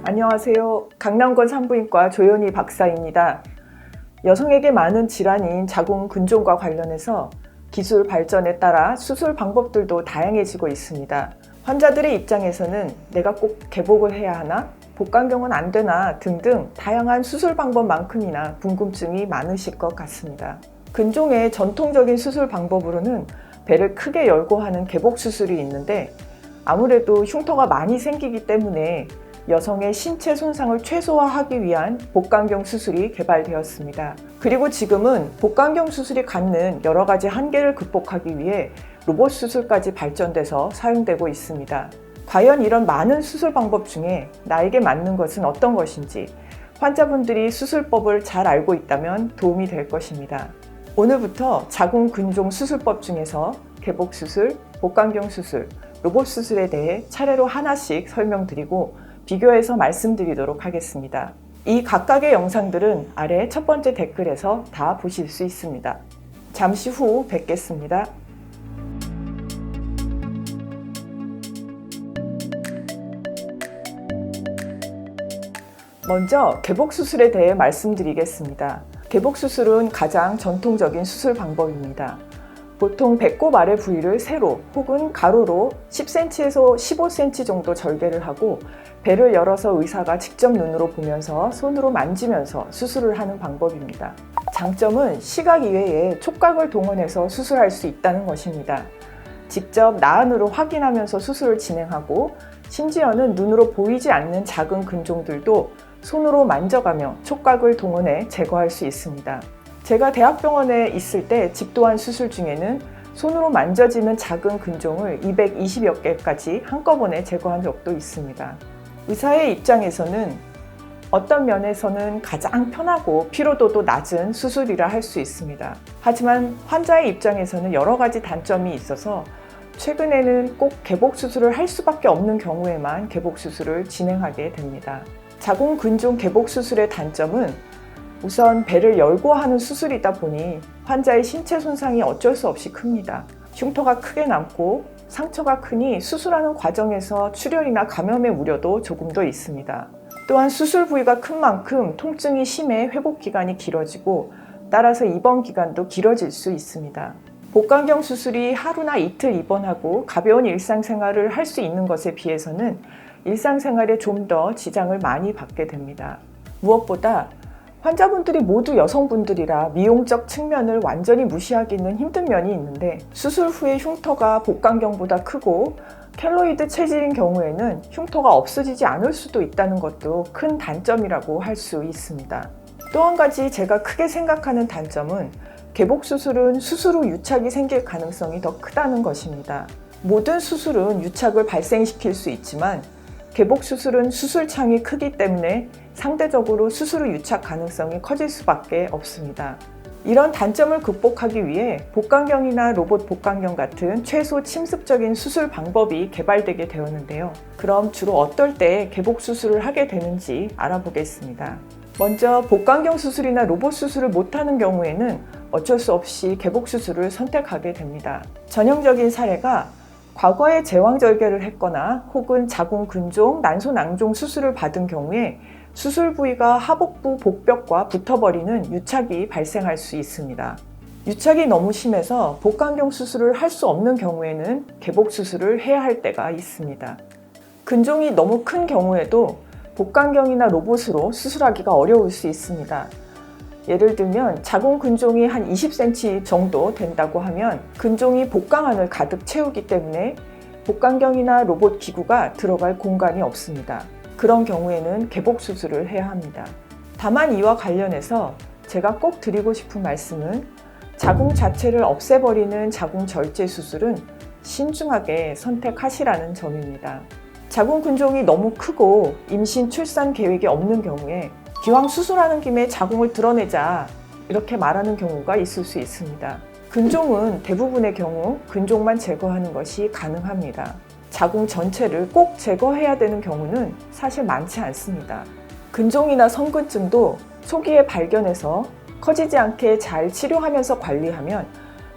안녕하세요. 강남권 산부인과 조연희 박사입니다. 여성에게 많은 질환인 자궁 근종과 관련해서 기술 발전에 따라 수술 방법들도 다양해지고 있습니다. 환자들의 입장에서는 내가 꼭 개복을 해야 하나? 복강경은 안 되나? 등등 다양한 수술 방법만큼이나 궁금증이 많으실 것 같습니다. 근종의 전통적인 수술 방법으로는 배를 크게 열고 하는 개복 수술이 있는데 아무래도 흉터가 많이 생기기 때문에 여성의 신체 손상을 최소화하기 위한 복강경 수술이 개발되었습니다. 그리고 지금은 복강경 수술이 갖는 여러 가지 한계를 극복하기 위해 로봇 수술까지 발전돼서 사용되고 있습니다. 과연 이런 많은 수술 방법 중에 나에게 맞는 것은 어떤 것인지 환자분들이 수술법을 잘 알고 있다면 도움이 될 것입니다. 오늘부터 자궁 근종 수술법 중에서 개복 수술, 복강경 수술, 로봇 수술에 대해 차례로 하나씩 설명드리고 비교해서 말씀드리도록 하겠습니다. 이 각각의 영상들은 아래 첫 번째 댓글에서 다 보실 수 있습니다. 잠시 후 뵙겠습니다. 먼저 개복 수술에 대해 말씀드리겠습니다. 개복 수술은 가장 전통적인 수술 방법입니다. 보통 배꼽 아래 부위를 세로 혹은 가로로 10cm에서 15cm 정도 절개를 하고 배를 열어서 의사가 직접 눈으로 보면서 손으로 만지면서 수술을 하는 방법입니다. 장점은 시각 이외에 촉각을 동원해서 수술할 수 있다는 것입니다. 직접 나안으로 확인하면서 수술을 진행하고 심지어는 눈으로 보이지 않는 작은 근종들도 손으로 만져가며 촉각을 동원해 제거할 수 있습니다. 제가 대학병원에 있을 때 집도한 수술 중에는 손으로 만져지는 작은 근종을 220여 개까지 한꺼번에 제거한 적도 있습니다. 의사의 입장에서는 어떤 면에서는 가장 편하고 피로도도 낮은 수술이라 할 수 있습니다. 하지만 환자의 입장에서는 여러 가지 단점이 있어서 최근에는 꼭 개복 수술을 할 수밖에 없는 경우에만 개복 수술을 진행하게 됩니다. 자궁 근종 개복 수술의 단점은 우선 배를 열고 하는 수술이다 보니 환자의 신체 손상이 어쩔 수 없이 큽니다. 흉터가 크게 남고 상처가 크니 수술하는 과정에서 출혈이나 감염의 우려도 조금 더 있습니다. 또한 수술 부위가 큰 만큼 통증이 심해 회복 기간이 길어지고 따라서 입원 기간도 길어질 수 있습니다. 복강경 수술이 하루나 이틀 입원하고 가벼운 일상생활을 할 수 있는 것에 비해서는 일상생활에 좀 더 지장을 많이 받게 됩니다. 무엇보다 환자분들이 모두 여성분들이라 미용적 측면을 완전히 무시하기는 힘든 면이 있는데 수술 후에 흉터가 복강경보다 크고 켈로이드 체질인 경우에는 흉터가 없어지지 않을 수도 있다는 것도 큰 단점이라고 할 수 있습니다. 또 한 가지 제가 크게 생각하는 단점은 개복 수술은 수술 후 유착이 생길 가능성이 더 크다는 것입니다. 모든 수술은 유착을 발생시킬 수 있지만 개복 수술은 수술창이 크기 때문에 상대적으로 수술 후 유착 가능성이 커질 수밖에 없습니다. 이런 단점을 극복하기 위해 복강경이나 로봇 복강경 같은 최소 침습적인 수술 방법이 개발되게 되었는데요. 그럼 주로 어떨 때 개복 수술을 하게 되는지 알아보겠습니다. 먼저 복강경 수술이나 로봇 수술을 못하는 경우에는 어쩔 수 없이 개복 수술을 선택하게 됩니다. 전형적인 사례가 과거에 제왕절개를 했거나 혹은 자궁 근종, 난소낭종 수술을 받은 경우에 수술 부위가 하복부 복벽과 붙어버리는 유착이 발생할 수 있습니다. 유착이 너무 심해서 복강경 수술을 할 수 없는 경우에는 개복 수술을 해야 할 때가 있습니다. 근종이 너무 큰 경우에도 복강경이나 로봇으로 수술하기가 어려울 수 있습니다. 예를 들면 자궁 근종이 한 20cm 정도 된다고 하면 근종이 복강 안을 가득 채우기 때문에 복강경이나 로봇 기구가 들어갈 공간이 없습니다. 그런 경우에는 개복 수술을 해야 합니다. 다만 이와 관련해서 제가 꼭 드리고 싶은 말씀은 자궁 자체를 없애버리는 자궁 절제 수술은 신중하게 선택하시라는 점입니다. 자궁 근종이 너무 크고 임신 출산 계획이 없는 경우에 기왕 수술하는 김에 자궁을 드러내자 이렇게 말하는 경우가 있을 수 있습니다. 근종은 대부분의 경우 근종만 제거하는 것이 가능합니다. 자궁 전체를 꼭 제거해야 되는 경우는 사실 많지 않습니다. 근종이나 성근증도 초기에 발견해서 커지지 않게 잘 치료하면서 관리하면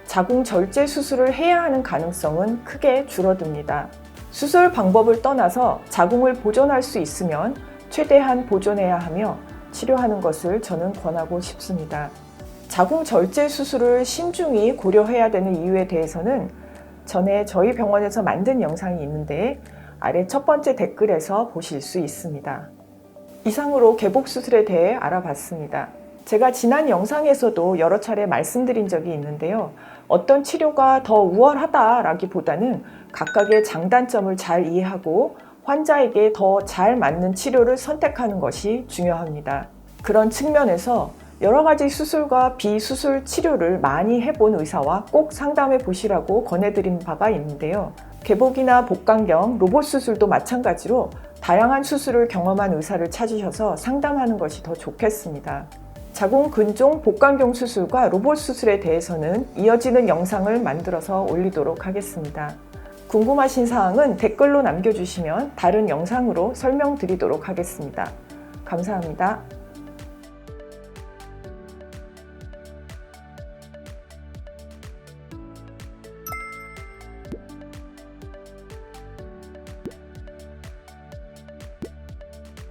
자궁 절제 수술을 해야 하는 가능성은 크게 줄어듭니다. 수술 방법을 떠나서 자궁을 보존할 수 있으면 최대한 보존해야 하며 치료하는 것을 저는 권하고 싶습니다. 자궁 절제 수술을 신중히 고려해야 되는 이유에 대해서는 전에 저희 병원에서 만든 영상이 있는데 아래 첫 번째 댓글에서 보실 수 있습니다. 이상으로 개복 수술에 대해 알아봤습니다. 제가 지난 영상에서도 여러 차례 말씀드린 적이 있는데요. 어떤 치료가 더 우월하다라기보다는 각각의 장단점을 잘 이해하고 환자에게 더 잘 맞는 치료를 선택하는 것이 중요합니다. 그런 측면에서 여러 가지 수술과 비수술 치료를 많이 해본 의사와 꼭 상담해 보시라고 권해드린 바가 있는데요. 개복이나 복강경, 로봇 수술도 마찬가지로 다양한 수술을 경험한 의사를 찾으셔서 상담하는 것이 더 좋겠습니다. 자궁 근종 복강경 수술과 로봇 수술에 대해서는 이어지는 영상을 만들어서 올리도록 하겠습니다. 궁금하신 사항은 댓글로 남겨주시면 다른 영상으로 설명드리도록 하겠습니다. 감사합니다.